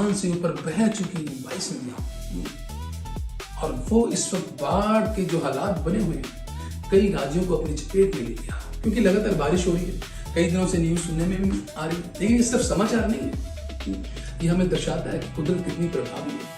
निशान से ऊपर बह चुकी 22 नदियां, और वो इस वक्त बाढ़ के जो हालात बने हुए हैं कई राज्यों को अपनी चपेट में ले लिया, क्योंकि लगातार बारिश हो रही है। कई दिनों से न्यूज सुनने में भी आ रही है, लेकिन ये सिर्फ समाचार नहीं है, ये हमें दर्शाता है कि कुदरत कितनी प्रभावी है।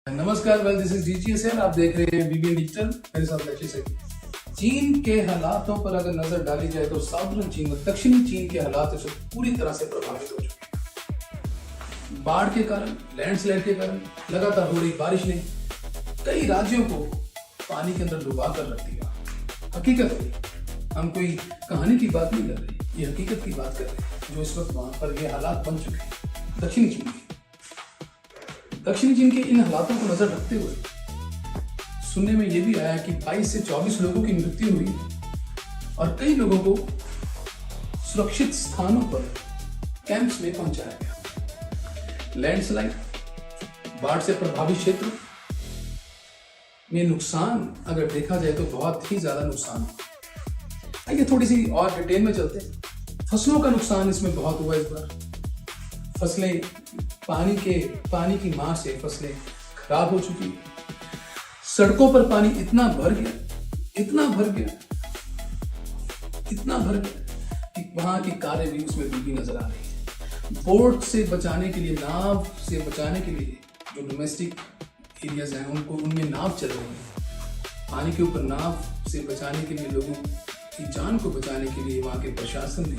नमस्कार, वेल दिस इज DGSL, आप देख रहे हैं BBN डिजिटल, मेरे साथ लक्ष्य सैनी। चीन के हालातों पर अगर नजर डाली जाए तो साउदर्न चीन और दक्षिणी चीन के हालात इस वक्त पूरी तरह से प्रभावित हो चुके हैं। बाढ़ के कारण, लैंडस्लाइड के कारण, लगातार हो रही बारिश ने कई राज्यों को पानी के अंदर डुबा कर रख दिया। हकीकत है, हम कोई कहानी की बात नहीं कर रहे, ये हकीकत की बात कर रहे हैं जो इस वक्त वहां पर ये हालात बन चुके हैं। दक्षिणी चीन के इन हालातों को नजर रखते हुए सुनने में यह भी आया कि 22 से 24 लोगों की मृत्यु हुई और कई लोगों को सुरक्षित स्थानों पर कैंप्स में पहुंचाया गया। लैंडस्लाइड, बाढ़ से प्रभावित क्षेत्र में नुकसान अगर देखा जाए तो बहुत ही ज्यादा नुकसान। आइए थोड़ी सी और डिटेल में चलते हैं। फसलों का नुकसान इसमें बहुत हुआ इस बार। फसलें पानी की मार से फसलें खराब हो चुकी। सड़कों पर पानी इतना भर गया कि वहां की कारें भी उसमें डूबी नजर आ रही है। बोट से बचाने के लिए, नाव से बचाने के लिए जो डोमेस्टिक एरियाज हैं उनमें नाव चल रही है। पानी के ऊपर नाव से बचाने के लिए, लोगों की जान को बचाने के लिए वहां के प्रशासन ने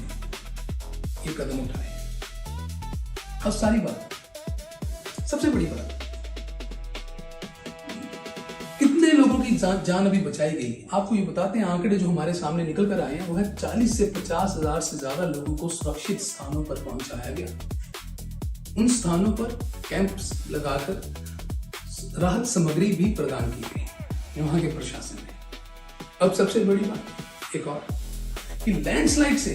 ये कदम उठाए। अब सारी बात, सबसे बड़ी बात, कितने लोगों की जान अभी बचाई गई। आपको ये बताते हैं, आंकड़े जो हमारे सामने निकल कर आए हैं वो है 40 से 50 हजार से ज्यादा लोगों को सुरक्षित स्थानों पर पहुंचाया गया। उन स्थानों पर कैंप्स लगाकर राहत सामग्री भी प्रदान की गई वहां के प्रशासन ने। अब सबसे बड़ी बात एक और, कि लैंडस्लाइड से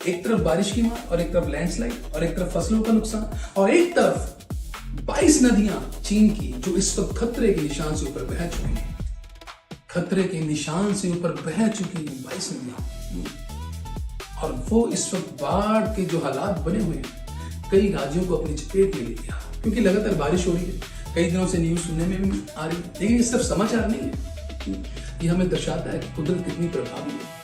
एक तरफ बारिश की मार और एक तरफ लैंडस्लाइड और एक तरफ फसलों का नुकसान और एक तरफ 22 नदियां चीन की जो इस वक्त खतरे के निशान से ऊपर बह चुकी हैं। खतरे के निशान से ऊपर बह चुकी 22 नदियां, और वो इस वक्त बाढ़ के जो हालात बने हुए हैं कई राज्यों को अपनी चपेट में ले लिया, क्योंकि लगातार बारिश हो रही है। कई दिनों से न्यूज सुनने में भी आ रही है, लेकिन ये सिर्फ समाचार नहीं है, ये हमें दर्शाता है कि कुदरत कितनी प्रभावी है।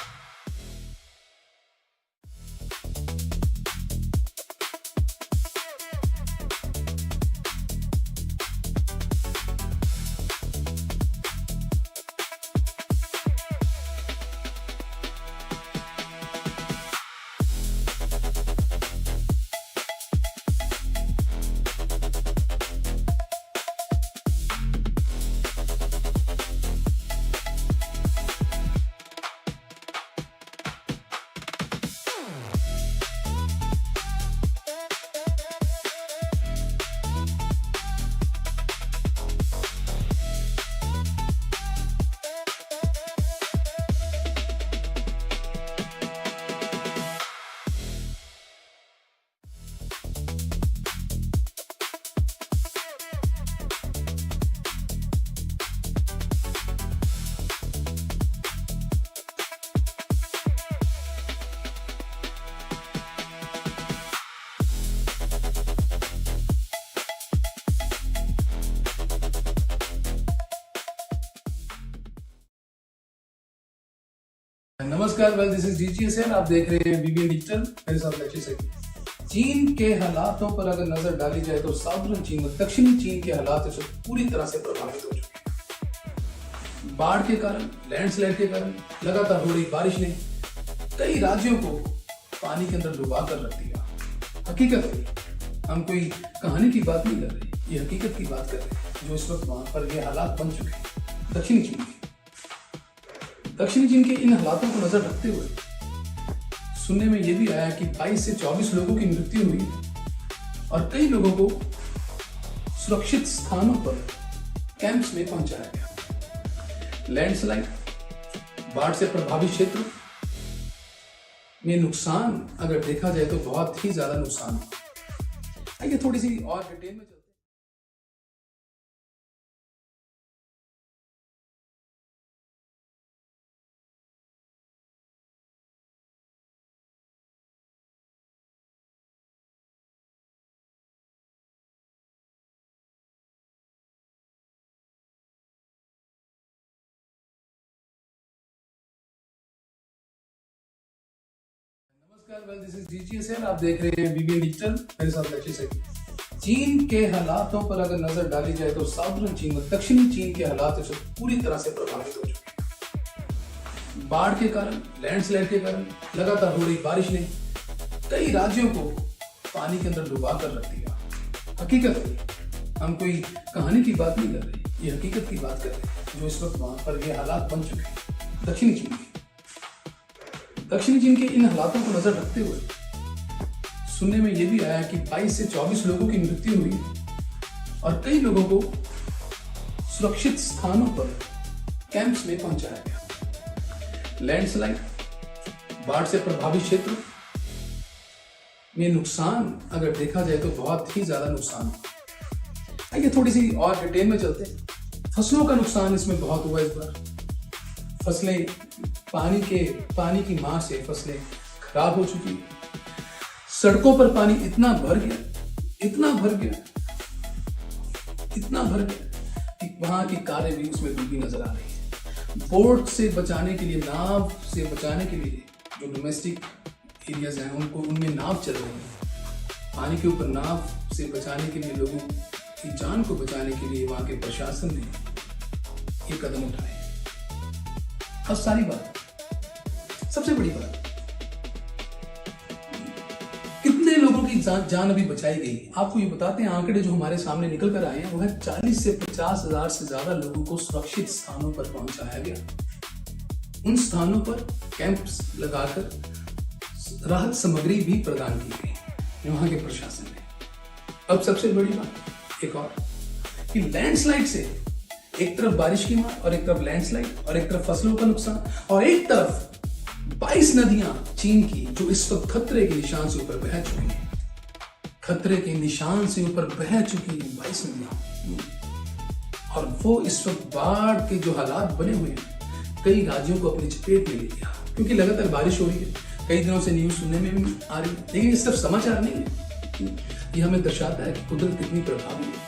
नमस्कार, वेल दिस इज जीजीएस है। आप देख रहे हैं बीबीएन डिजिटल, मेरे साथ लक्ष्य से। चीन के हालातों पर अगर नजर डाली जाए तो साउदर्न चीन और दक्षिणी चीन के हालात इस वक्त पूरी तरह से प्रभावित हो चुके हैं। बाढ़ के कारण, लैंडस्लाइड के कारण, लगातार हो रही बारिश ने कई राज्यों को पानी के अंदर डुबा कर रख दिया। हकीकत है, हम कोई कहानी की बात नहीं कर रहे, ये हकीकत की बात कर रहे हैं जो इस वक्त वहां पर ये हालात बन चुके हैं। दक्षिणी चीन के इन हालातों को नजर रखते हुए सुनने में यह भी आया कि 22 से 24 लोगों की मृत्यु हुई और कई लोगों को सुरक्षित स्थानों पर कैंप्स में पहुंचाया गया। लैंडस्लाइड, बाढ़ से प्रभावित क्षेत्र में नुकसान अगर देखा जाए तो बहुत ही ज्यादा नुकसान हुआ। आइए थोड़ी सी और डिटेल में चलते हैं। नमस्कार, वेल दिस इज जीजीएस है। आप देख रहे हैं बीबीएन डिजिटल, मेरे साथ लक्ष्य से। चीन के हालातों पर अगर नजर डाली जाए तो साउदर्न चीन और दक्षिणी चीन के हालात इस वक्त पूरी तरह से प्रभावित हो चुके हैं। बाढ़ के कारण, लैंडस्लाइड के कारण, लगातार हो रही बारिश ने कई राज्यों को पानी के अंदर डुबा कर रख दिया। हकीकत है, हम कोई कहानी की बात नहीं कर रहे, ये हकीकत की बात कर रहे हैं जो इस वक्त वहां पर ये हालात बन चुके हैं। दक्षिणी चीन के इन हालातों को नजर रखते हुए सुनने में यह भी आया कि 22 से 24 लोगों की मृत्यु हुई और कई लोगों को सुरक्षित स्थानों पर कैंप्स में पहुंचाया गया। लैंडस्लाइड, बाढ़ से प्रभावित क्षेत्र में नुकसान अगर देखा जाए तो बहुत ही ज्यादा नुकसान हुआ। आइए थोड़ी सी और डिटेल में चलते हैं। फसलों का नुकसान इसमें बहुत हुआ इस बार। फसलें पानी की मार से फसलें खराब हो चुकी। सड़कों पर पानी इतना भर गया कि वहां की कारें भी उसमें डूबी नजर आ रही है। बोट से बचाने के लिए, नाव से बचाने के लिए जो डोमेस्टिक एरियाज हैं उनमें नाव चल रही है। पानी के ऊपर नाव से बचाने के लिए, लोगों की जान को बचाने के लिए वहां के प्रशासन ने ये कदम उठाए। अब सारी बात, सबसे बड़ी बात, कितने लोगों की जान अभी बचाई गई। आपको ये बताते हैं, आंकड़े जो हमारे सामने निकल कर आए हैं वो है 40 से 50 हजार से ज्यादा लोगों को सुरक्षित स्थानों पर पहुंचाया गया। उन स्थानों पर कैंप्स लगाकर राहत सामग्री भी प्रदान की गई वहां के प्रशासन ने। अब सबसे बड़ी बात एक और, कि लैंडस्लाइड से एक तरफ बारिश की मार और एक तरफ लैंडस्लाइड और एक तरफ फसलों का नुकसान और एक तरफ 22 नदियां चीन की जो इस वक्त खतरे के निशान से ऊपर बह चुकी हैं। खतरे के निशान से ऊपर बह चुकी हैं 22 नदियां, और वो इस वक्त बाढ़ के जो हालात बने हुए हैं कई राज्यों को अपनी चपेट में ले लिया, क्योंकि लगातार बारिश हो रही है। कई दिनों से न्यूज सुनने में भी आ रही है, लेकिन ये सिर्फ समाचार नहीं है, ये हमें दर्शाता है कि कुदरत कितनी प्रभावी है।